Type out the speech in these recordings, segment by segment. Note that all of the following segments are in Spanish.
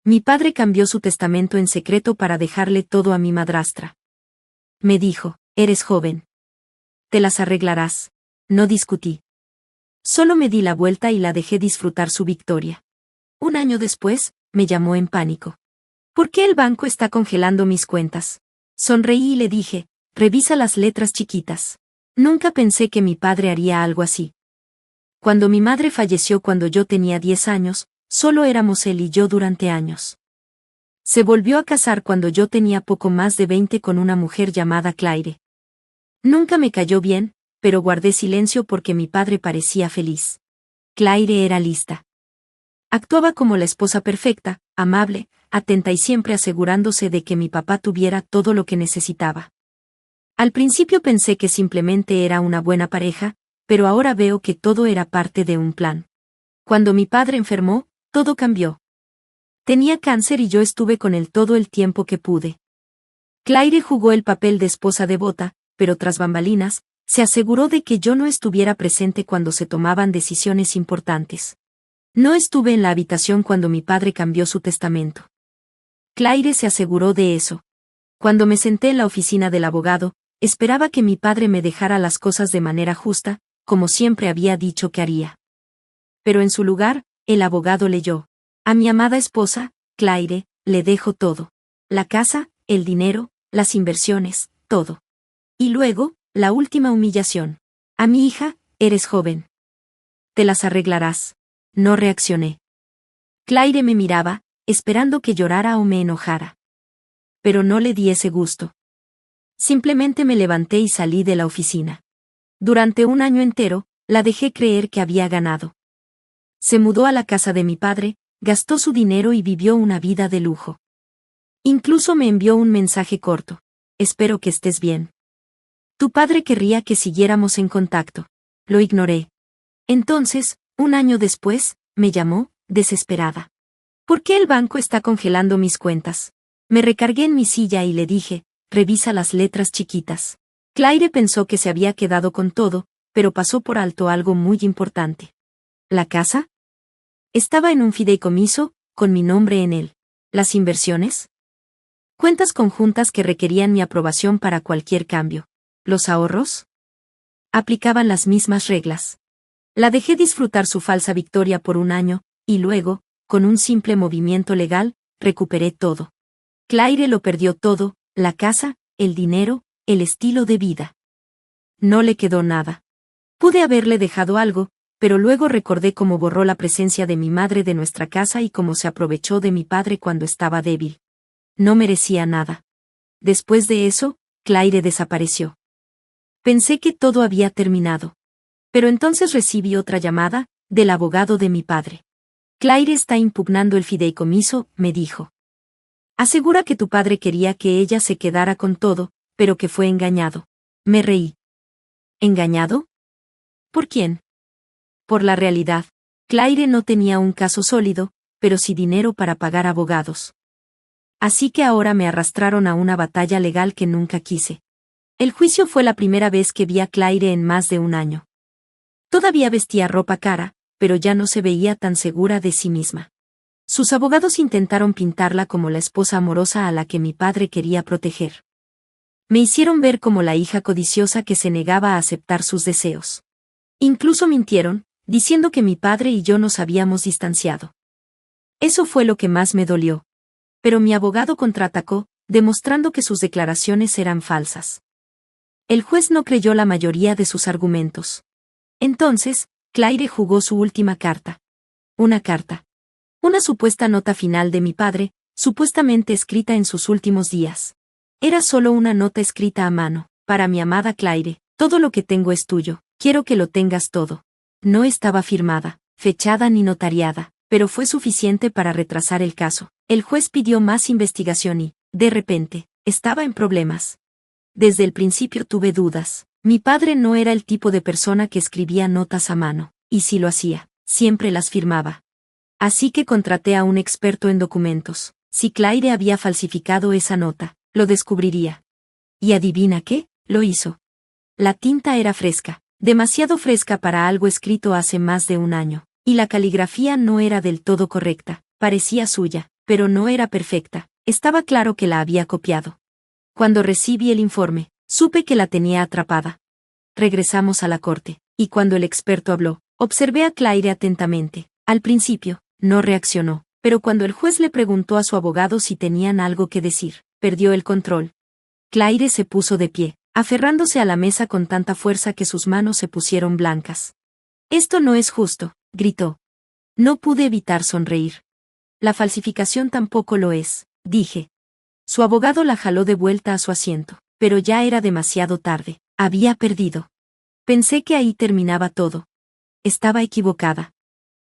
Mi padre cambió su testamento en secreto para dejarle todo a mi madrastra. Me dijo, eres joven. Te las arreglarás. No discutí. Solo me di la vuelta y la dejé disfrutar su victoria. Un año después, me llamó en pánico. ¿Por qué el banco está congelando mis cuentas? Sonreí y le dije, revisa las letras chiquitas. Nunca pensé que mi padre haría algo así. Cuando mi madre falleció cuando yo tenía 10 años, solo éramos él y yo durante años. Se volvió a casar cuando yo tenía poco más de 20 con una mujer llamada Claire. Nunca me cayó bien, pero guardé silencio porque mi padre parecía feliz. Claire era lista. Actuaba como la esposa perfecta, amable, atenta y siempre asegurándose de que mi papá tuviera todo lo que necesitaba. Al principio pensé que simplemente era una buena pareja, pero ahora veo que todo era parte de un plan. Cuando mi padre enfermó, todo cambió. Tenía cáncer y yo estuve con él todo el tiempo que pude. Claire jugó el papel de esposa devota, pero tras bambalinas, se aseguró de que yo no estuviera presente cuando se tomaban decisiones importantes. No estuve en la habitación cuando mi padre cambió su testamento. Claire se aseguró de eso. Cuando me senté en la oficina del abogado, esperaba que mi padre me dejara las cosas de manera justa, como siempre había dicho que haría. Pero en su lugar, el abogado leyó: a mi amada esposa, Claire, le dejo todo. La casa, el dinero, las inversiones, todo. Y luego, la última humillación. A mi hija, eres joven. Te las arreglarás. No reaccioné. Claire me miraba, esperando que llorara o me enojara. Pero no le di ese gusto. Simplemente me levanté y salí de la oficina. Durante un año entero, la dejé creer que había ganado. Se mudó a la casa de mi padre, gastó su dinero y vivió una vida de lujo. Incluso me envió un mensaje corto. Espero que estés bien. Tu padre querría que siguiéramos en contacto. Lo ignoré. Entonces, un año después, me llamó, desesperada. ¿Por qué el banco está congelando mis cuentas? Me recargué en mi silla y le dije, revisa las letras chiquitas. Claire pensó que se había quedado con todo, pero pasó por alto algo muy importante. ¿La casa? Estaba en un fideicomiso, con mi nombre en él. ¿Las inversiones? Cuentas conjuntas que requerían mi aprobación para cualquier cambio. ¿Los ahorros? Aplicaban las mismas reglas. La dejé disfrutar su falsa victoria por un año, y luego, con un simple movimiento legal, recuperé todo. Claire lo perdió todo, la casa, el dinero, el estilo de vida. No le quedó nada. Pude haberle dejado algo, pero luego recordé cómo borró la presencia de mi madre de nuestra casa y cómo se aprovechó de mi padre cuando estaba débil. No merecía nada. Después de eso, Claire desapareció. Pensé que todo había terminado. Pero entonces recibí otra llamada, del abogado de mi padre. Claire está impugnando el fideicomiso, me dijo. Asegura que tu padre quería que ella se quedara con todo, pero que fue engañado. Me reí. ¿Engañado? ¿Por quién? Por la realidad. Claire no tenía un caso sólido, pero sí dinero para pagar abogados. Así que ahora me arrastraron a una batalla legal que nunca quise. El juicio fue la primera vez que vi a Claire en más de un año. Todavía vestía ropa cara, pero ya no se veía tan segura de sí misma. Sus abogados intentaron pintarla como la esposa amorosa a la que mi padre quería proteger. Me hicieron ver como la hija codiciosa que se negaba a aceptar sus deseos. Incluso mintieron, diciendo que mi padre y yo nos habíamos distanciado. Eso fue lo que más me dolió. Pero mi abogado contraatacó, demostrando que sus declaraciones eran falsas. El juez no creyó la mayoría de sus argumentos. Entonces, Claire jugó su última carta. Una carta. Una supuesta nota final de mi padre, supuestamente escrita en sus últimos días. Era solo una nota escrita a mano. Para mi amada Claire, todo lo que tengo es tuyo, quiero que lo tengas todo. No estaba firmada, fechada ni notariada, pero fue suficiente para retrasar el caso. El juez pidió más investigación y, de repente, estaba en problemas. Desde el principio tuve dudas. Mi padre no era el tipo de persona que escribía notas a mano, y si lo hacía, siempre las firmaba. Así que contraté a un experto en documentos. Si Claire había falsificado esa nota, lo descubriría. ¿Y adivina qué? Lo hizo. La tinta era fresca, demasiado fresca para algo escrito hace más de un año, y la caligrafía no era del todo correcta, parecía suya. pero no era perfecta, estaba claro que la había copiado. Cuando recibí el informe, supe que la tenía atrapada. Regresamos a la corte, y cuando el experto habló, observé a Claire atentamente. Al principio, no reaccionó, pero cuando el juez le preguntó a su abogado si tenían algo que decir, perdió el control. Claire se puso de pie, aferrándose a la mesa con tanta fuerza que sus manos se pusieron blancas. «Esto no es justo», gritó. No pude evitar sonreír. «La falsificación tampoco lo es», dije. Su abogado la jaló de vuelta a su asiento, pero ya era demasiado tarde, había perdido. Pensé que ahí terminaba todo. Estaba equivocada.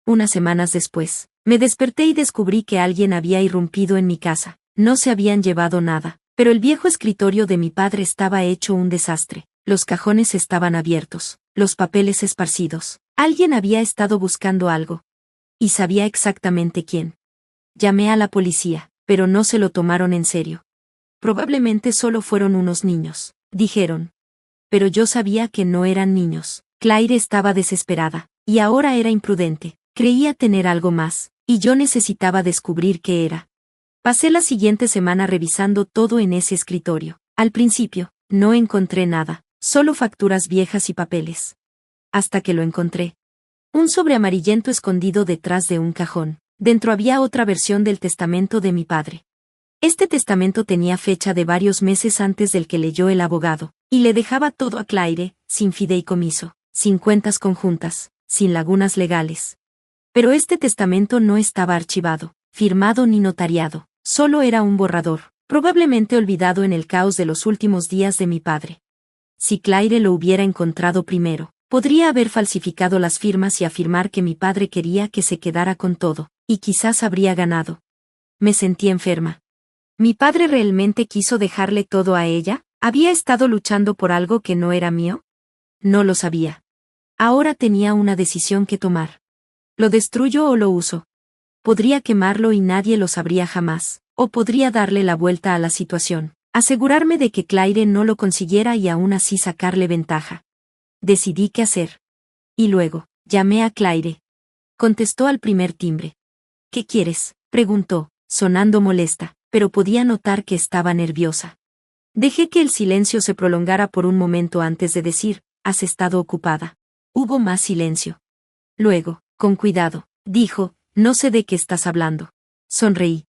Unas semanas después, me desperté y descubrí que alguien había irrumpido en mi casa. No se habían llevado nada, pero el viejo escritorio de mi padre estaba hecho un desastre. Los cajones estaban abiertos, los papeles esparcidos. Alguien había estado buscando algo. Y sabía exactamente quién. Llamé a la policía, pero no se lo tomaron en serio. Probablemente solo fueron unos niños, dijeron. Pero yo sabía que no eran niños. Claire estaba desesperada, y ahora era imprudente. Creía tener algo más, y yo necesitaba descubrir qué era. Pasé la siguiente semana revisando todo en ese escritorio. Al principio, no encontré nada, solo facturas viejas y papeles. Hasta que lo encontré. Un sobre amarillento escondido detrás de un cajón. Dentro había otra versión del testamento de mi padre. Este testamento tenía fecha de varios meses antes del que leyó el abogado, y le dejaba todo a Claire, sin fideicomiso, sin cuentas conjuntas, sin lagunas legales. Pero este testamento no estaba archivado, firmado ni notariado, solo era un borrador, probablemente olvidado en el caos de los últimos días de mi padre. Si Claire lo hubiera encontrado primero, podría haber falsificado las firmas y afirmar que mi padre quería que se quedara con todo, y quizás habría ganado. Me sentí enferma. ¿Mi padre realmente quiso dejarle todo a ella? ¿Había estado luchando por algo que no era mío? No lo sabía. Ahora tenía una decisión que tomar. ¿Lo destruyo o lo uso? Podría quemarlo y nadie lo sabría jamás, o podría darle la vuelta a la situación, asegurarme de que Claire no lo consiguiera y aún así sacarle ventaja. Decidí qué hacer. Y luego, llamé a Claire. Contestó al primer timbre. ¿Qué quieres?, preguntó, sonando molesta, pero podía notar que estaba nerviosa. Dejé que el silencio se prolongara por un momento antes de decir, ¿has estado ocupada? Hubo más silencio. Luego, con cuidado, dijo, no sé de qué estás hablando. Sonreí.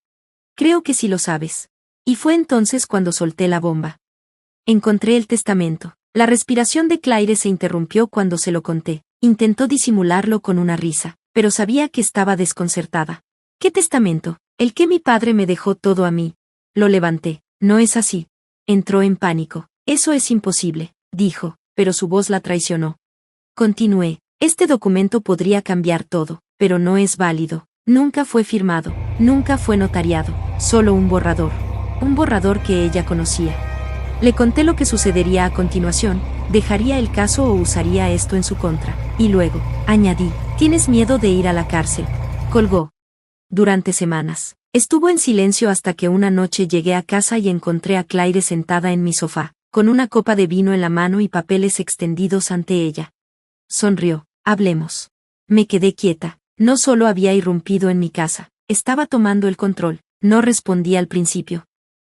Creo que sí lo sabes. Y fue entonces cuando solté la bomba. Encontré el testamento. La respiración de Claire se interrumpió cuando se lo conté. Intentó disimularlo con una risa, pero sabía que estaba desconcertada. ¿Qué testamento? El que mi padre me dejó todo a mí. Lo levanté. No es así. Entró en pánico. Eso es imposible, dijo, pero su voz la traicionó. Continué. Este documento podría cambiar todo, pero no es válido. Nunca fue firmado, nunca fue notariado, solo un borrador. Un borrador que ella conocía. Le conté lo que sucedería a continuación, dejaría el caso o usaría esto en su contra. Y luego, añadí, ¿tienes miedo de ir a la cárcel? Colgó. Durante semanas, estuvo en silencio hasta que una noche llegué a casa y encontré a Claire sentada en mi sofá, con una copa de vino en la mano y papeles extendidos ante ella. Sonrió. Hablemos. Me quedé quieta. No solo había irrumpido en mi casa, estaba tomando el control. No respondí al principio.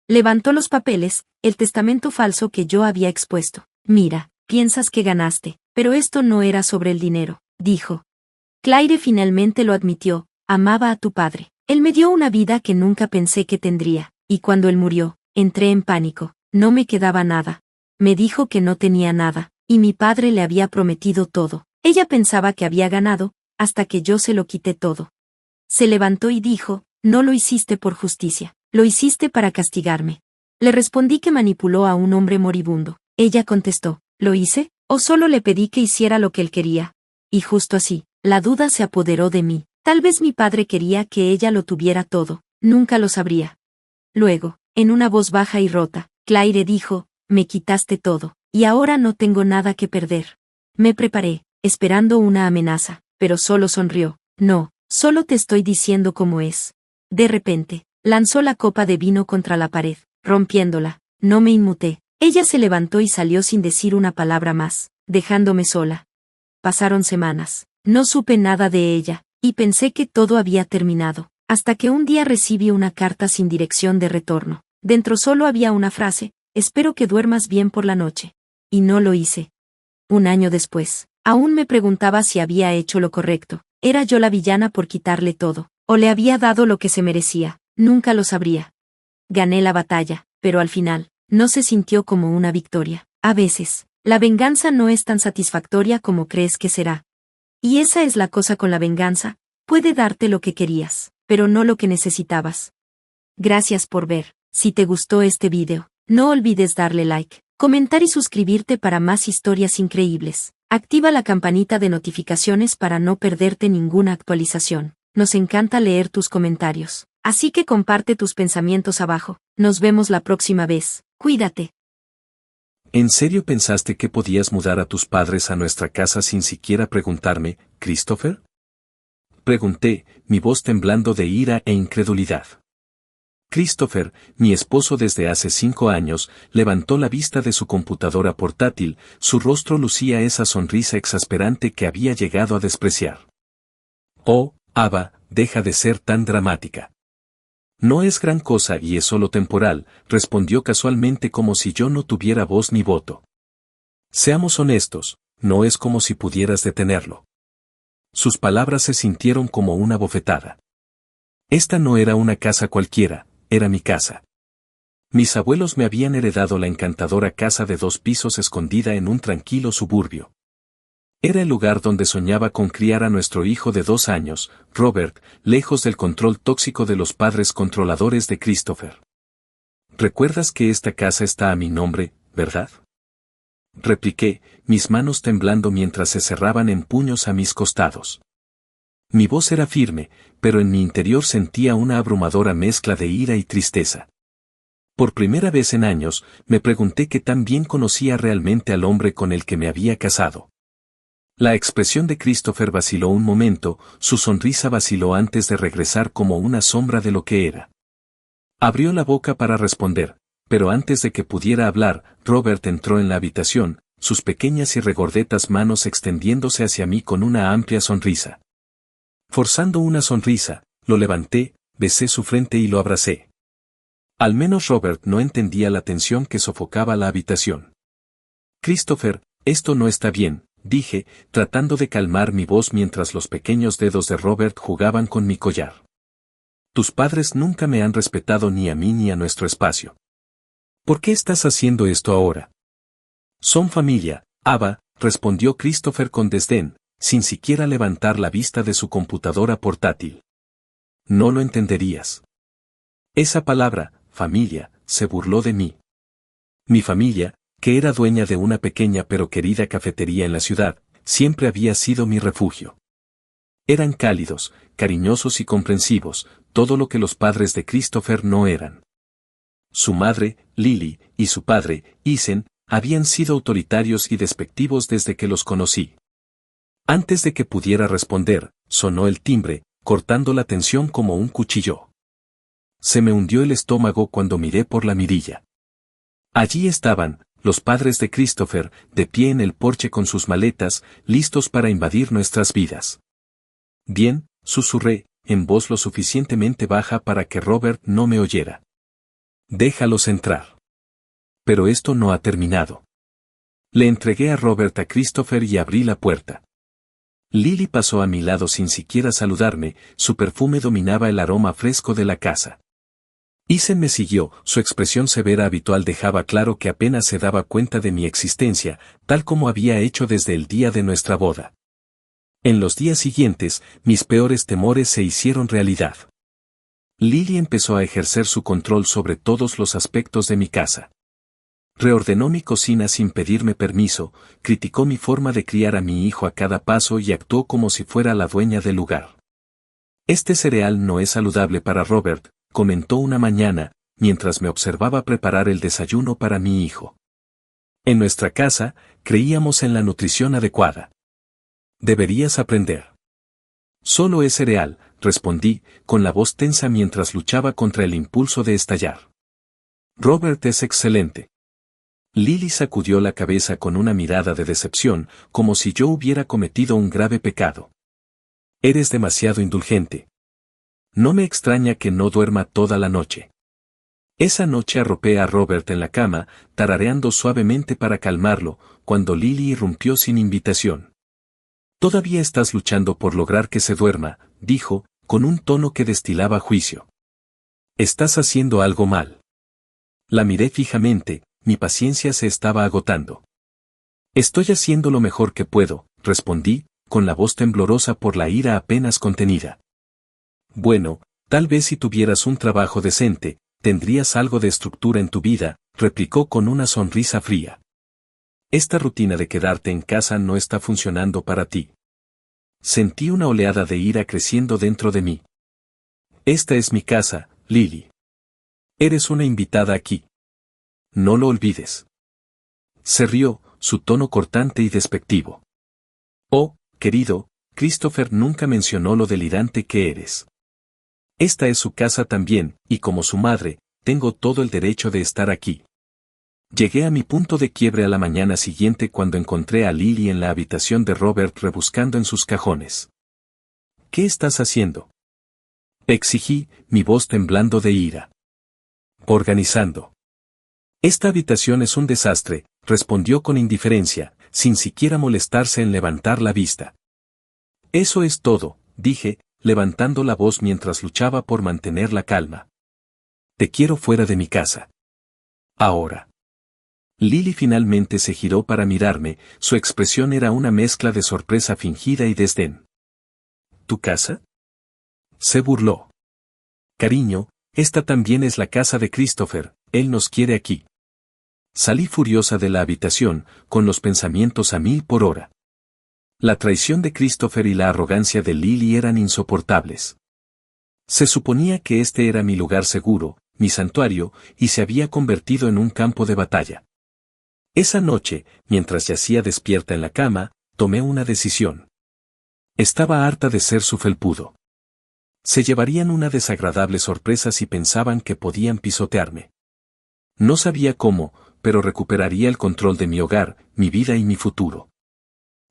Levantó los papeles, el testamento falso que yo había expuesto. Mira, piensas que ganaste, pero esto no era sobre el dinero, dijo. Claire finalmente lo admitió, amaba a tu padre. Él me dio una vida que nunca pensé que tendría, y cuando él murió, entré en pánico, no me quedaba nada. Me dijo que no tenía nada, y mi padre le había prometido todo. Ella pensaba que había ganado, hasta que yo se lo quité todo. Se levantó y dijo, no lo hiciste por justicia, lo hiciste para castigarme. Le respondí que manipuló a un hombre moribundo. Ella contestó, ¿lo hice? ¿O solo le pedí que hiciera lo que él quería? Y justo así, la duda se apoderó de mí. Tal vez mi padre quería que ella lo tuviera todo, nunca lo sabría. Luego, en una voz baja y rota, Claire dijo, me quitaste todo, y ahora no tengo nada que perder. Me preparé, esperando una amenaza, pero solo sonrió. No, solo te estoy diciendo cómo es. De repente, lanzó la copa de vino contra la pared, rompiéndola. No me inmuté. Ella se levantó y salió sin decir una palabra más, dejándome sola. Pasaron semanas. No supe nada de ella, y pensé que todo había terminado, Hasta que un día recibí una carta sin dirección de retorno. Dentro solo había una frase: espero que duermas bien por la noche. Y no lo hice. Un año después, aún me preguntaba si había hecho lo correcto. ¿Era yo la villana por quitarle todo? ¿O le había dado lo que se merecía? Nunca lo sabría. Gané la batalla, pero al final, no se sintió como una victoria. A veces, la venganza no es tan satisfactoria como crees que será. Y esa es la cosa con la venganza: puede darte lo que querías, pero no lo que necesitabas. Gracias por ver. Si te gustó este video, no olvides darle like, comentar y suscribirte para más historias increíbles. Activa la campanita de notificaciones para no perderte ninguna actualización. Nos encanta leer tus comentarios, así que comparte tus pensamientos abajo. Nos vemos la próxima vez. Cuídate. ¿En serio pensaste que podías mudar a tus padres a nuestra casa sin siquiera preguntarme, Christopher? Pregunté, mi voz temblando de ira e incredulidad. Christopher, mi esposo desde hace 5 años, levantó la vista de su computadora portátil, su rostro lucía esa sonrisa exasperante que había llegado a despreciar. Oh, Ava, deja de ser tan dramática. No es gran cosa y es solo temporal, respondió casualmente como si yo no tuviera voz ni voto. Seamos honestos, no es como si pudieras detenerlo. Sus palabras se sintieron como una bofetada. Esta no era una casa cualquiera, era mi casa. Mis abuelos me habían heredado la encantadora casa de 2 pisos escondida en un tranquilo suburbio. Era el lugar donde soñaba con criar a nuestro hijo de 2 años, Robert, lejos del control tóxico de los padres controladores de Christopher. ¿Recuerdas que esta casa está a mi nombre, verdad? Repliqué, mis manos temblando mientras se cerraban en puños a mis costados. Mi voz era firme, pero en mi interior sentía una abrumadora mezcla de ira y tristeza. Por primera vez en años, me pregunté qué tan bien conocía realmente al hombre con el que me había casado. La expresión de Christopher vaciló un momento, su sonrisa vaciló antes de regresar como una sombra de lo que era. Abrió la boca para responder, pero antes de que pudiera hablar, Robert entró en la habitación, sus pequeñas y regordetas manos extendiéndose hacia mí con una amplia sonrisa. Forzando una sonrisa, lo levanté, besé su frente y lo abracé. Al menos Robert no entendía la tensión que sofocaba la habitación. Christopher, esto no está bien, dije, tratando de calmar mi voz mientras los pequeños dedos de Robert jugaban con mi collar. Tus padres nunca me han respetado ni a mí ni a nuestro espacio. ¿Por qué estás haciendo esto ahora? Son familia, Ava, respondió Christopher con desdén, sin siquiera levantar la vista de su computadora portátil. No lo entenderías. Esa palabra, familia, se burló de mí. Mi familia, que era dueña de una pequeña pero querida cafetería en la ciudad, siempre había sido mi refugio. Eran cálidos, cariñosos y comprensivos, todo lo que los padres de Christopher no eran. Su madre, Lily, y su padre, Isen, habían sido autoritarios y despectivos desde que los conocí. Antes de que pudiera responder, sonó el timbre, cortando la tensión como un cuchillo. Se me hundió el estómago cuando miré por la mirilla. Allí estaban, los padres de Christopher, de pie en el porche con sus maletas, listos para invadir nuestras vidas. Bien, susurré, en voz lo suficientemente baja para que Robert no me oyera. Déjalos entrar. Pero esto no ha terminado. Le entregué a Robert a Christopher y abrí la puerta. Lily pasó a mi lado sin siquiera saludarme, su perfume dominaba el aroma fresco de la casa. Isen me siguió, su expresión severa habitual dejaba claro que apenas se daba cuenta de mi existencia, tal como había hecho desde el día de nuestra boda. En los días siguientes, mis peores temores se hicieron realidad. Lily empezó a ejercer su control sobre todos los aspectos de mi casa. Reordenó mi cocina sin pedirme permiso, criticó mi forma de criar a mi hijo a cada paso y actuó como si fuera la dueña del lugar. Este cereal no es saludable para Robert, comentó una mañana, mientras me observaba preparar el desayuno para mi hijo. En nuestra casa, creíamos en la nutrición adecuada. Deberías aprender. Solo es cereal, respondí, con la voz tensa mientras luchaba contra el impulso de estallar. Robert es excelente. Lily sacudió la cabeza con una mirada de decepción, como si yo hubiera cometido un grave pecado. Eres demasiado indulgente. No me extraña que no duerma toda la noche. Esa noche arropé a Robert en la cama, tarareando suavemente para calmarlo, cuando Lily irrumpió sin invitación. «Todavía estás luchando por lograr que se duerma», dijo, con un tono que destilaba juicio. «Estás haciendo algo mal». La miré fijamente, mi paciencia se estaba agotando. «Estoy haciendo lo mejor que puedo», respondí, con la voz temblorosa por la ira apenas contenida. «Bueno, tal vez si tuvieras un trabajo decente, tendrías algo de estructura en tu vida», replicó con una sonrisa fría. «Esta rutina de quedarte en casa no está funcionando para ti». Sentí una oleada de ira creciendo dentro de mí. «Esta es mi casa, Lily. Eres una invitada aquí. No lo olvides». Se rió, su tono cortante y despectivo. «Oh, querido, Christopher nunca mencionó lo delirante que eres. Esta es su casa también, y como su madre, tengo todo el derecho de estar aquí». Llegué a mi punto de quiebre a la mañana siguiente cuando encontré a Lily en la habitación de Robert rebuscando en sus cajones. «¿Qué estás haciendo?», exigí, mi voz temblando de ira. «Organizando». «Esta habitación es un desastre», respondió con indiferencia, sin siquiera molestarse en levantar la vista. «Eso es todo», dije, levantando la voz mientras luchaba por mantener la calma. «Te quiero fuera de mi casa. Ahora». Lily finalmente se giró para mirarme, su expresión era una mezcla de sorpresa fingida y desdén. «¿Tu casa?», se burló. «Cariño, esta también es la casa de Christopher, él nos quiere aquí». Salí furiosa de la habitación, con los pensamientos a 1000 por hora. La traición de Christopher y la arrogancia de Lily eran insoportables. Se suponía que este era mi lugar seguro, mi santuario, y se había convertido en un campo de batalla. Esa noche, mientras yacía despierta en la cama, tomé una decisión. Estaba harta de ser su felpudo. Se llevarían una desagradable sorpresa si pensaban que podían pisotearme. No sabía cómo, pero recuperaría el control de mi hogar, mi vida y mi futuro.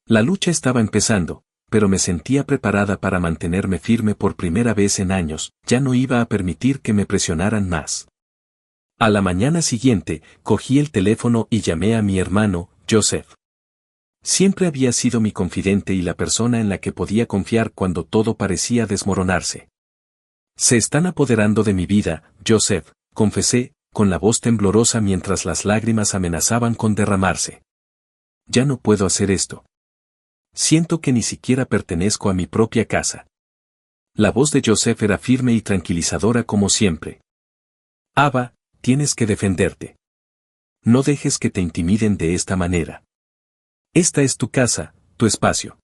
La lucha estaba empezando, pero me sentía preparada para mantenerme firme por primera vez en años, ya no iba a permitir que me presionaran más. A la mañana siguiente, cogí el teléfono y llamé a mi hermano, Joseph. Siempre había sido mi confidente y la persona en la que podía confiar cuando todo parecía desmoronarse. «Se están apoderando de mi vida, Joseph», confesé, con la voz temblorosa mientras las lágrimas amenazaban con derramarse. «Ya no puedo hacer esto. Siento que ni siquiera pertenezco a mi propia casa». La voz de Joseph era firme y tranquilizadora como siempre. «Ava, tienes que defenderte. No dejes que te intimiden de esta manera. Esta es tu casa, tu espacio.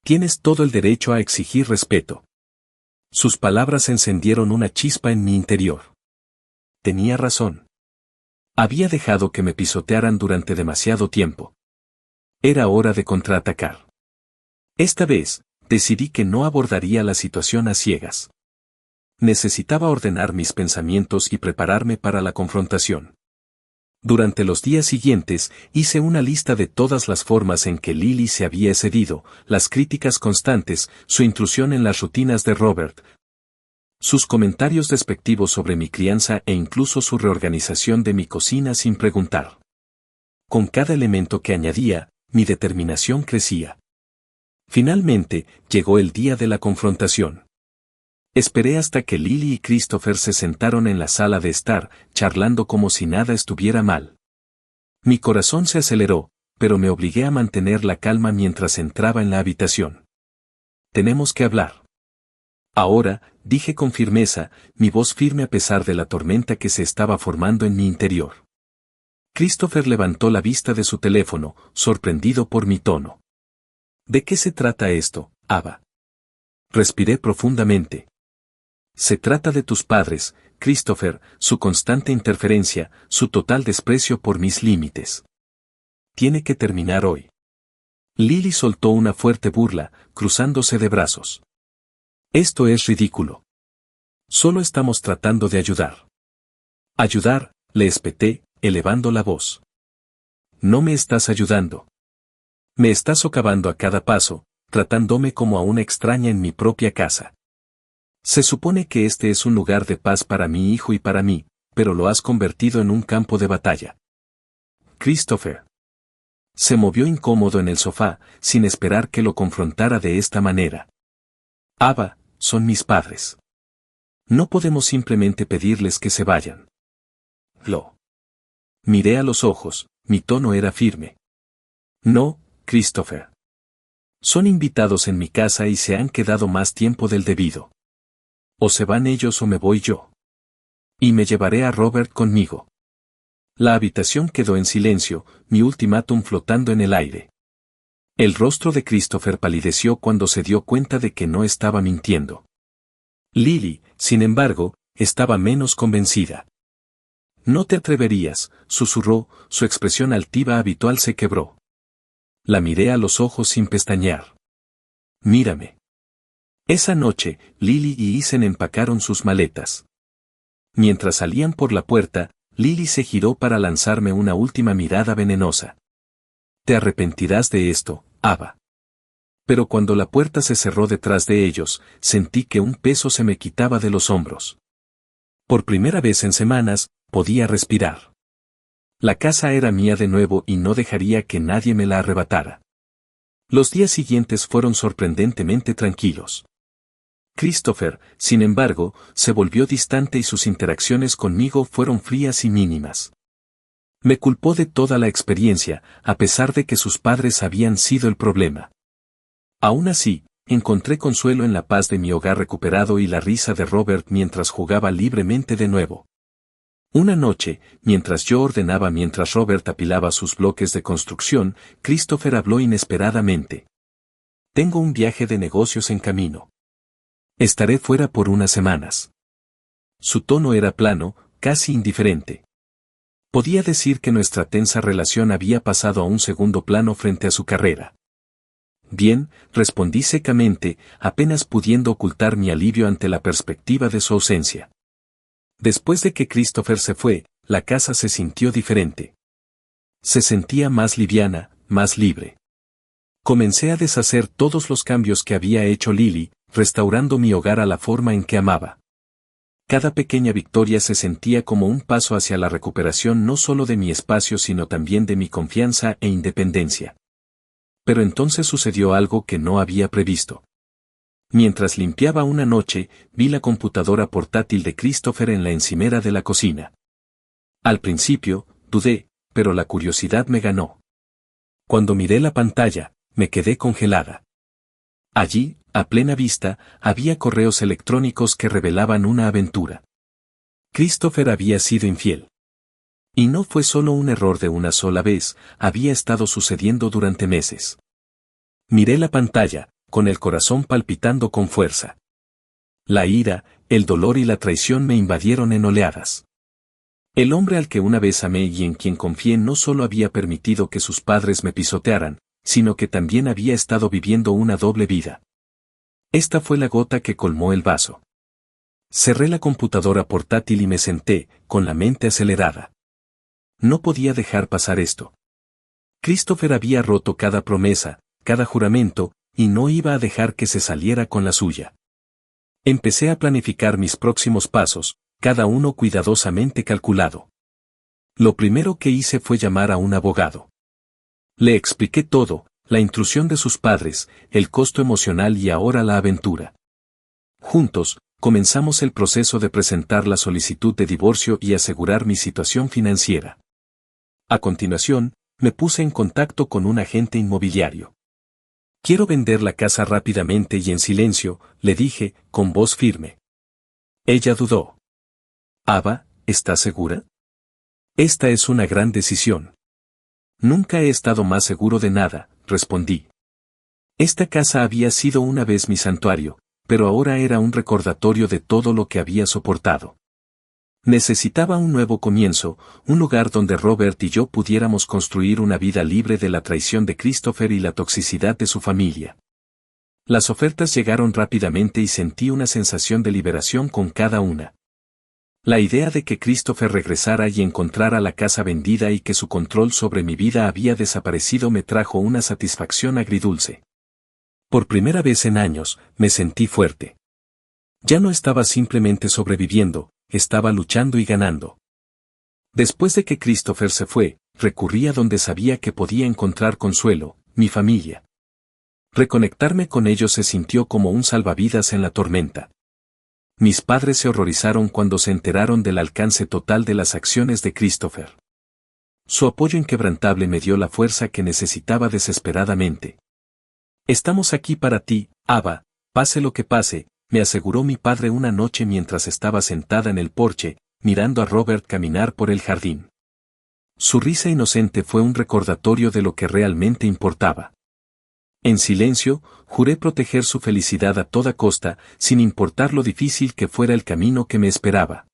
Tienes todo el derecho a exigir respeto». Sus palabras encendieron una chispa en mi interior. Tenía razón. Había dejado que me pisotearan durante demasiado tiempo. Era hora de contraatacar. Esta vez, decidí que no abordaría la situación a ciegas. Necesitaba ordenar mis pensamientos y prepararme para la confrontación. Durante los días siguientes, hice una lista de todas las formas en que Lily se había excedido, las críticas constantes, su intrusión en las rutinas de Robert, sus comentarios despectivos sobre mi crianza e incluso su reorganización de mi cocina sin preguntar. Con cada elemento que añadía, mi determinación crecía. Finalmente, llegó el día de la confrontación. Esperé hasta que Lily y Christopher se sentaron en la sala de estar, charlando como si nada estuviera mal. Mi corazón se aceleró, pero me obligué a mantener la calma mientras entraba en la habitación. «Tenemos que hablar». «Ahora», dije con firmeza, mi voz firme a pesar de la tormenta que se estaba formando en mi interior. Christopher levantó la vista de su teléfono, sorprendido por mi tono. «¿De qué se trata esto, Ava?». Respiré profundamente. «Se trata de tus padres, Christopher, su constante interferencia, su total desprecio por mis límites. Tiene que terminar hoy». Lily soltó una fuerte burla, cruzándose de brazos. «Esto es ridículo. Solo estamos tratando de ayudar». «Ayudar», le espeté, elevando la voz. «No me estás ayudando. Me estás socavando a cada paso, tratándome como a una extraña en mi propia casa». Se supone que este es un lugar de paz para mi hijo y para mí, pero lo has convertido en un campo de batalla. Christopher. Se movió incómodo en el sofá, sin esperar que lo confrontara de esta manera. Ava, son mis padres. No podemos simplemente pedirles que se vayan. Lo miré a los ojos, mi tono era firme. No, Christopher. Son invitados en mi casa y se han quedado más tiempo del debido. O se van ellos o me voy yo. Y me llevaré a Robert conmigo. La habitación quedó en silencio, mi ultimátum flotando en el aire. El rostro de Christopher palideció cuando se dio cuenta de que no estaba mintiendo. Lily, sin embargo, estaba menos convencida. No te atreverías, susurró, su expresión altiva habitual se quebró. La miré a los ojos sin pestañear. Mírame. Esa noche, Lily y Isen empacaron sus maletas. Mientras salían por la puerta, Lily se giró para lanzarme una última mirada venenosa. Te arrepentirás de esto, Ava. Pero cuando la puerta se cerró detrás de ellos, sentí que un peso se me quitaba de los hombros. Por primera vez en semanas, podía respirar. La casa era mía de nuevo y no dejaría que nadie me la arrebatara. Los días siguientes fueron sorprendentemente tranquilos. Christopher, sin embargo, se volvió distante y sus interacciones conmigo fueron frías y mínimas. Me culpó de toda la experiencia, a pesar de que sus padres habían sido el problema. Aún así, encontré consuelo en la paz de mi hogar recuperado y la risa de Robert mientras jugaba libremente de nuevo. Una noche, mientras yo ordenaba mientras Robert apilaba sus bloques de construcción, Christopher habló inesperadamente. Tengo un viaje de negocios en camino. Estaré fuera por unas semanas. Su tono era plano, casi indiferente. Podía decir que nuestra tensa relación había pasado a un segundo plano frente a su carrera. Bien, respondí secamente, apenas pudiendo ocultar mi alivio ante la perspectiva de su ausencia. Después de que Christopher se fue, la casa se sintió diferente. Se sentía más liviana, más libre. Comencé a deshacer todos los cambios que había hecho Lily, restaurando mi hogar a la forma en que amaba. Cada pequeña victoria se sentía como un paso hacia la recuperación no solo de mi espacio sino también de mi confianza e independencia. Pero entonces sucedió algo que no había previsto. Mientras limpiaba una noche, vi la computadora portátil de Christopher en la encimera de la cocina. Al principio, dudé, pero la curiosidad me ganó. Cuando miré la pantalla, me quedé congelada. Allí, a plena vista, había correos electrónicos que revelaban una aventura. Christopher había sido infiel. Y no fue solo un error de una sola vez, había estado sucediendo durante meses. Miré la pantalla, con el corazón palpitando con fuerza. La ira, el dolor y la traición me invadieron en oleadas. El hombre al que una vez amé y en quien confié no solo había permitido que sus padres me pisotearan, sino que también había estado viviendo una doble vida. Esta fue la gota que colmó el vaso. Cerré la computadora portátil y me senté, con la mente acelerada. No podía dejar pasar esto. Christopher había roto cada promesa, cada juramento, y no iba a dejar que se saliera con la suya. Empecé a planificar mis próximos pasos, cada uno cuidadosamente calculado. Lo primero que hice fue llamar a un abogado. Le expliqué todo, la intrusión de sus padres, el costo emocional y ahora la aventura. Juntos, comenzamos el proceso de presentar la solicitud de divorcio y asegurar mi situación financiera. A continuación, me puse en contacto con un agente inmobiliario. Quiero vender la casa rápidamente y en silencio, le dije, con voz firme. Ella dudó. Ava, ¿estás segura? Esta es una gran decisión. Nunca he estado más seguro de nada, respondí. Esta casa había sido una vez mi santuario, pero ahora era un recordatorio de todo lo que había soportado. Necesitaba un nuevo comienzo, un lugar donde Robert y yo pudiéramos construir una vida libre de la traición de Christopher y la toxicidad de su familia. Las ofertas llegaron rápidamente y sentí una sensación de liberación con cada una. La idea de que Christopher regresara y encontrara la casa vendida y que su control sobre mi vida había desaparecido me trajo una satisfacción agridulce. Por primera vez en años, me sentí fuerte. Ya no estaba simplemente sobreviviendo, estaba luchando y ganando. Después de que Christopher se fue, recurrí a donde sabía que podía encontrar consuelo, mi familia. Reconectarme con ellos se sintió como un salvavidas en la tormenta. Mis padres se horrorizaron cuando se enteraron del alcance total de las acciones de Christopher. Su apoyo inquebrantable me dio la fuerza que necesitaba desesperadamente. Estamos aquí para ti, Ava, pase lo que pase, me aseguró mi padre una noche mientras estaba sentada en el porche, mirando a Robert caminar por el jardín. Su risa inocente fue un recordatorio de lo que realmente importaba. En silencio, juré proteger su felicidad a toda costa, sin importar lo difícil que fuera el camino que me esperaba.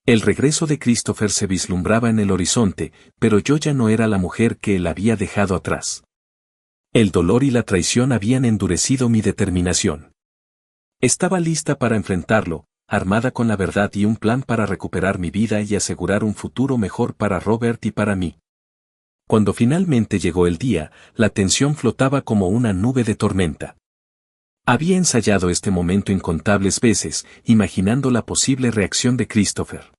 El regreso de Christopher se vislumbraba en el horizonte, pero yo ya no era la mujer que él había dejado atrás. El dolor y la traición habían endurecido mi determinación. Estaba lista para enfrentarlo, armada con la verdad y un plan para recuperar mi vida y asegurar un futuro mejor para Robert y para mí. Cuando finalmente llegó el día, la tensión flotaba como una nube de tormenta. Había ensayado este momento incontables veces, imaginando la posible reacción de Christopher.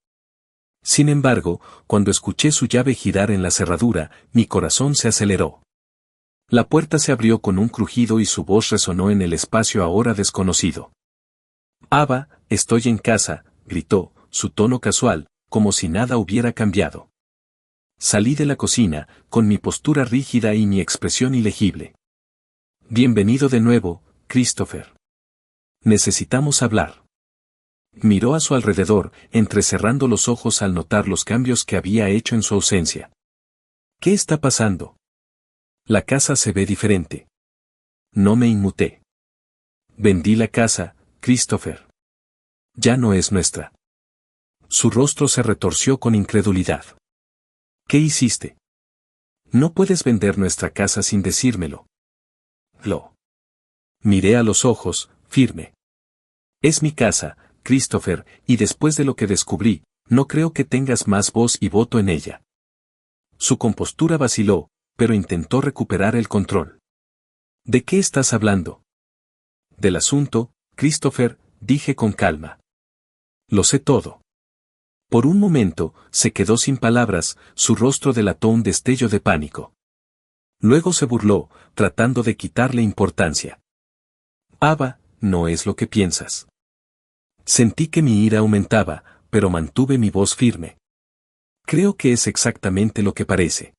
Sin embargo, cuando escuché su llave girar en la cerradura, mi corazón se aceleró. La puerta se abrió con un crujido y su voz resonó en el espacio ahora desconocido. «Ava, estoy en casa», gritó, su tono casual, como si nada hubiera cambiado. Salí de la cocina, con mi postura rígida y mi expresión ilegible. «Bienvenido de nuevo, Christopher. Necesitamos hablar». Miró a su alrededor, entrecerrando los ojos al notar los cambios que había hecho en su ausencia. «¿Qué está pasando? La casa se ve diferente». No me inmuté. «Vendí la casa, Christopher. Ya no es nuestra». Su rostro se retorció con incredulidad. «¿Qué hiciste? No puedes vender nuestra casa sin decírmelo». Lo miré a los ojos, firme. «Es mi casa, Christopher, y después de lo que descubrí, no creo que tengas más voz y voto en ella». Su compostura vaciló, pero intentó recuperar el control. «¿De qué estás hablando?» «Del asunto, Christopher», dije con calma. «Lo sé todo». Por un momento, se quedó sin palabras, su rostro delató un destello de pánico. Luego se burló, tratando de quitarle importancia. «Ava, no es lo que piensas». Sentí que mi ira aumentaba, pero mantuve mi voz firme. «Creo que es exactamente lo que parece».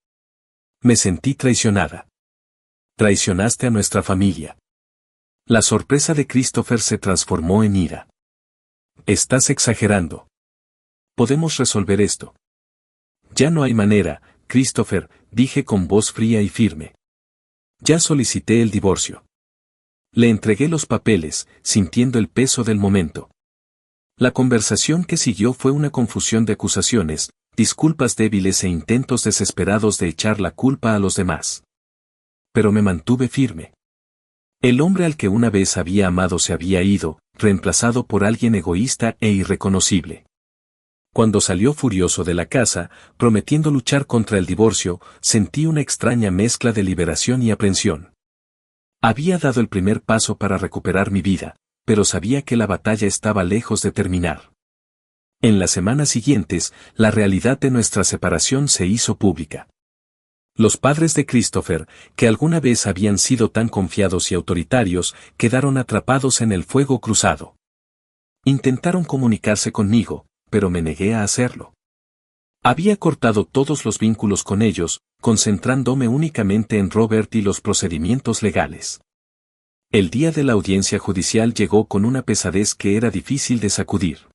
Me sentí traicionada. «Traicionaste a nuestra familia». La sorpresa de Christopher se transformó en ira. «Estás exagerando. Podemos resolver esto». «Ya no hay manera, Christopher», dije con voz fría y firme. «Ya solicité el divorcio». Le entregué los papeles, sintiendo el peso del momento. La conversación que siguió fue una confusión de acusaciones, disculpas débiles e intentos desesperados de echar la culpa a los demás. Pero me mantuve firme. El hombre al que una vez había amado se había ido, reemplazado por alguien egoísta e irreconocible. Cuando salió furioso de la casa, prometiendo luchar contra el divorcio, sentí una extraña mezcla de liberación y aprensión. Había dado el primer paso para recuperar mi vida, pero sabía que la batalla estaba lejos de terminar. En las semanas siguientes, la realidad de nuestra separación se hizo pública. Los padres de Christopher, que alguna vez habían sido tan confiados y autoritarios, quedaron atrapados en el fuego cruzado. Intentaron comunicarse conmigo, pero me negué a hacerlo. Había cortado todos los vínculos con ellos, concentrándome únicamente en Robert y los procedimientos legales. El día de la audiencia judicial llegó con una pesadez que era difícil de sacudir.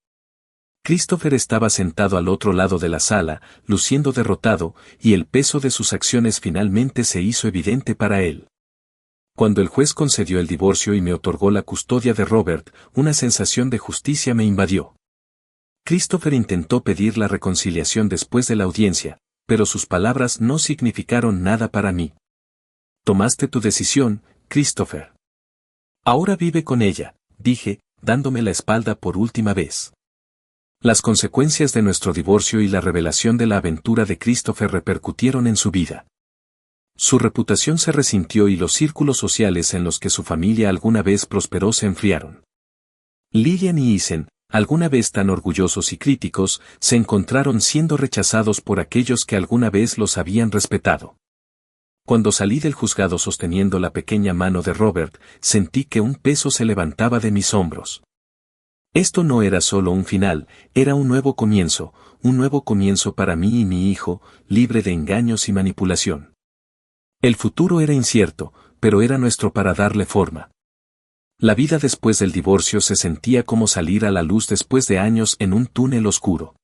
Christopher estaba sentado al otro lado de la sala, luciendo derrotado, y el peso de sus acciones finalmente se hizo evidente para él. Cuando el juez concedió el divorcio y me otorgó la custodia de Robert, una sensación de justicia me invadió. Christopher intentó pedir la reconciliación después de la audiencia, pero sus palabras no significaron nada para mí. «Tomaste tu decisión, Christopher. Ahora vive con ella», dije, dándome la espalda por última vez. Las consecuencias de nuestro divorcio y la revelación de la aventura de Christopher repercutieron en su vida. Su reputación se resintió y los círculos sociales en los que su familia alguna vez prosperó se enfriaron. Lillian y Isen, alguna vez tan orgullosos y críticos, se encontraron siendo rechazados por aquellos que alguna vez los habían respetado. Cuando salí del juzgado sosteniendo la pequeña mano de Robert, sentí que un peso se levantaba de mis hombros. Esto no era solo un final, era un nuevo comienzo para mí y mi hijo, libre de engaños y manipulación. El futuro era incierto, pero era nuestro para darle forma. La vida después del divorcio se sentía como salir a la luz después de años en un túnel oscuro.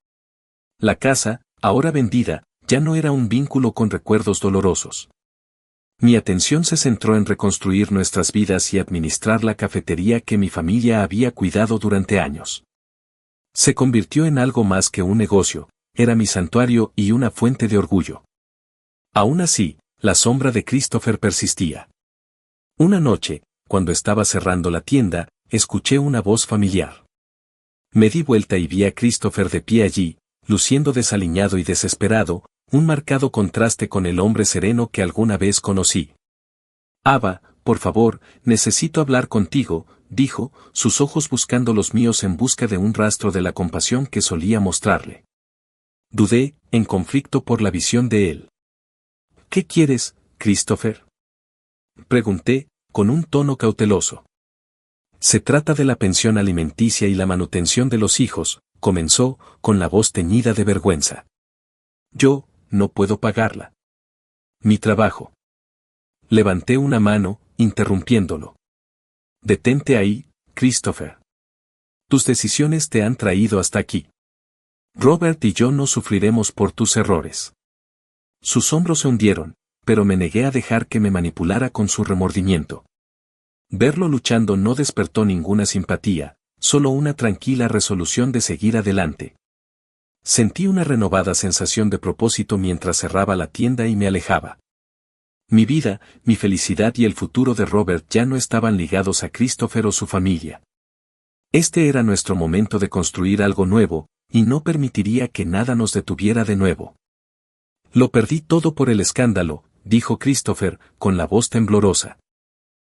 La casa, ahora vendida, ya no era un vínculo con recuerdos dolorosos. Mi atención se centró en reconstruir nuestras vidas y administrar la cafetería que mi familia había cuidado durante años. Se convirtió en algo más que un negocio, era mi santuario y una fuente de orgullo. Aún así, la sombra de Christopher persistía. Una noche, cuando estaba cerrando la tienda, escuché una voz familiar. Me di vuelta y vi a Christopher de pie allí, luciendo desaliñado y desesperado, un marcado contraste con el hombre sereno que alguna vez conocí. Ava, por favor, necesito hablar contigo, dijo, sus ojos buscando los míos en busca de un rastro de la compasión que solía mostrarle. Dudé, en conflicto por la visión de él. ¿Qué quieres, Christopher? Pregunté, con un tono cauteloso. Se trata de la pensión alimenticia y la manutención de los hijos, comenzó, con la voz teñida de vergüenza. Yo, no puedo pagarla. Mi trabajo. Levanté una mano, interrumpiéndolo. Detente ahí, Christopher. Tus decisiones te han traído hasta aquí. Robert y yo no sufriremos por tus errores. Sus hombros se hundieron, pero me negué a dejar que me manipulara con su remordimiento. Verlo luchando no despertó ninguna simpatía, solo una tranquila resolución de seguir adelante. Sentí una renovada sensación de propósito mientras cerraba la tienda y me alejaba. Mi vida, mi felicidad y el futuro de Robert ya no estaban ligados a Christopher o su familia. Este era nuestro momento de construir algo nuevo, y no permitiría que nada nos detuviera de nuevo. Lo perdí todo por el escándalo, dijo Christopher, con la voz temblorosa.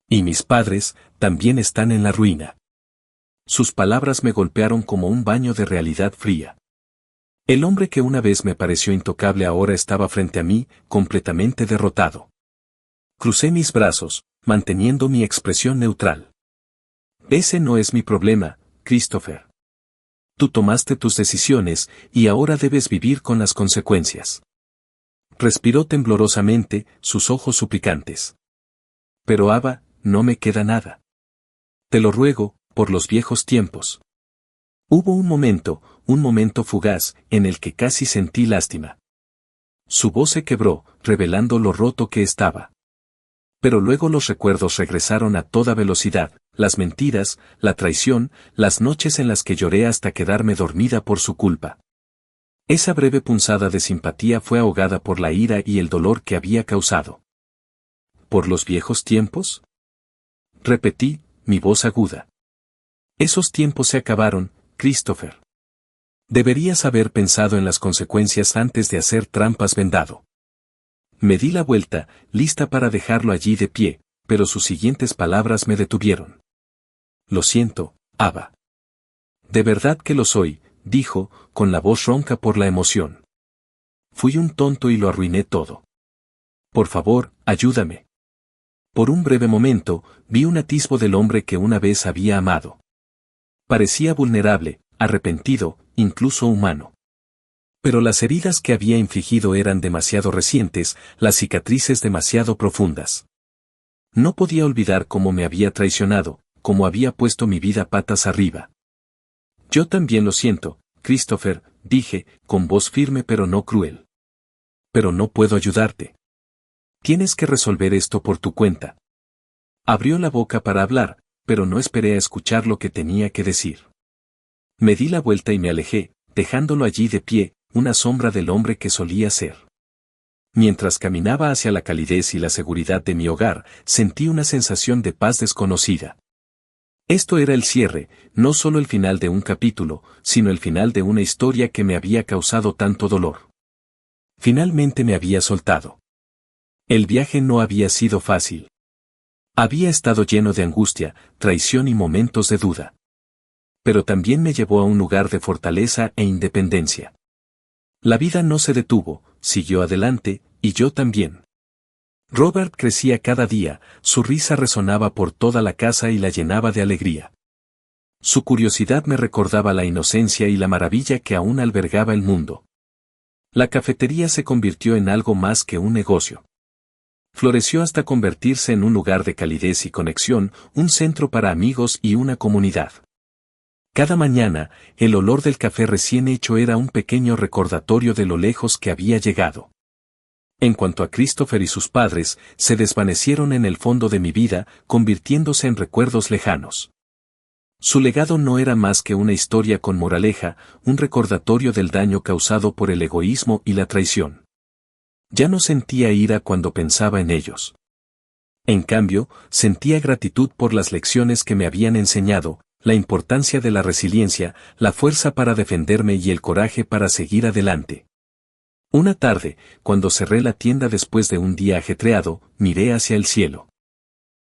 Y mis padres, también están en la ruina. Sus palabras me golpearon como un baño de realidad fría. El hombre que una vez me pareció intocable ahora estaba frente a mí, completamente derrotado. Crucé mis brazos, manteniendo mi expresión neutral. Ese no es mi problema, Christopher. Tú tomaste tus decisiones, y ahora debes vivir con las consecuencias. Respiró temblorosamente, sus ojos suplicantes. Pero Ava, no me queda nada. Te lo ruego, por los viejos tiempos. Hubo un momento fugaz, en el que casi sentí lástima. Su voz se quebró, revelando lo roto que estaba. Pero luego los recuerdos regresaron a toda velocidad, las mentiras, la traición, las noches en las que lloré hasta quedarme dormida por su culpa. Esa breve punzada de simpatía fue ahogada por la ira y el dolor que había causado. ¿Por los viejos tiempos? Repetí, mi voz aguda. Esos tiempos se acabaron, Christopher. Deberías haber pensado en las consecuencias antes de hacer trampas vendado. Me di la vuelta, lista para dejarlo allí de pie, pero sus siguientes palabras me detuvieron. Lo siento, Ava. De verdad que lo soy, dijo, con la voz ronca por la emoción. Fui un tonto y lo arruiné todo. Por favor, ayúdame. Por un breve momento, vi un atisbo del hombre que una vez había amado. Parecía vulnerable, arrepentido, incluso humano. Pero las heridas que había infligido eran demasiado recientes, las cicatrices demasiado profundas. No podía olvidar cómo me había traicionado, cómo había puesto mi vida patas arriba. Yo también lo siento, Christopher, dije, con voz firme pero no cruel. Pero no puedo ayudarte. Tienes que resolver esto por tu cuenta. Abrió la boca para hablar, pero no esperé a escuchar lo que tenía que decir. Me di la vuelta y me alejé, dejándolo allí de pie, una sombra del hombre que solía ser. Mientras caminaba hacia la calidez y la seguridad de mi hogar, sentí una sensación de paz desconocida. Esto era el cierre, no solo el final de un capítulo, sino el final de una historia que me había causado tanto dolor. Finalmente me había soltado. El viaje no había sido fácil. Había estado lleno de angustia, traición y momentos de duda. pero también me llevó a un lugar de fortaleza e independencia. La vida no se detuvo, siguió adelante, y yo también. Robert crecía cada día, su risa resonaba por toda la casa y la llenaba de alegría. Su curiosidad me recordaba la inocencia y la maravilla que aún albergaba el mundo. La cafetería se convirtió en algo más que un negocio. Floreció hasta convertirse en un lugar de calidez y conexión, un centro para amigos y una comunidad. Cada mañana, el olor del café recién hecho era un pequeño recordatorio de lo lejos que había llegado. En cuanto a Christopher y sus padres, se desvanecieron en el fondo de mi vida, convirtiéndose en recuerdos lejanos. Su legado no era más que una historia con moraleja, un recordatorio del daño causado por el egoísmo y la traición. Ya no sentía ira cuando pensaba en ellos. En cambio, sentía gratitud por las lecciones que me habían enseñado, la importancia de la resiliencia, la fuerza para defenderme y el coraje para seguir adelante. Una tarde, cuando cerré la tienda después de un día ajetreado, miré hacia el cielo.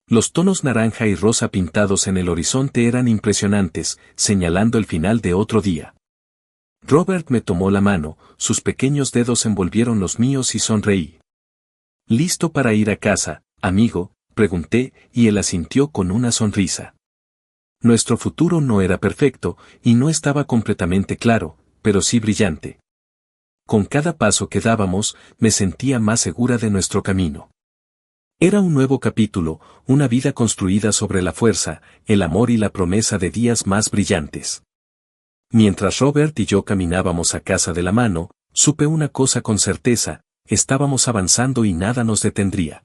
Los tonos naranja y rosa pintados en el horizonte eran impresionantes, señalando el final de otro día. Robert me tomó la mano, sus pequeños dedos envolvieron los míos y sonreí. ¿Listo para ir a casa, amigo?, pregunté, y él asintió con una sonrisa. Nuestro futuro no era perfecto, y no estaba completamente claro, pero sí brillante. Con cada paso que dábamos, me sentía más segura de nuestro camino. Era un nuevo capítulo, una vida construida sobre la fuerza, el amor y la promesa de días más brillantes. Mientras Robert y yo caminábamos a casa de la mano, supe una cosa con certeza, estábamos avanzando y nada nos detendría.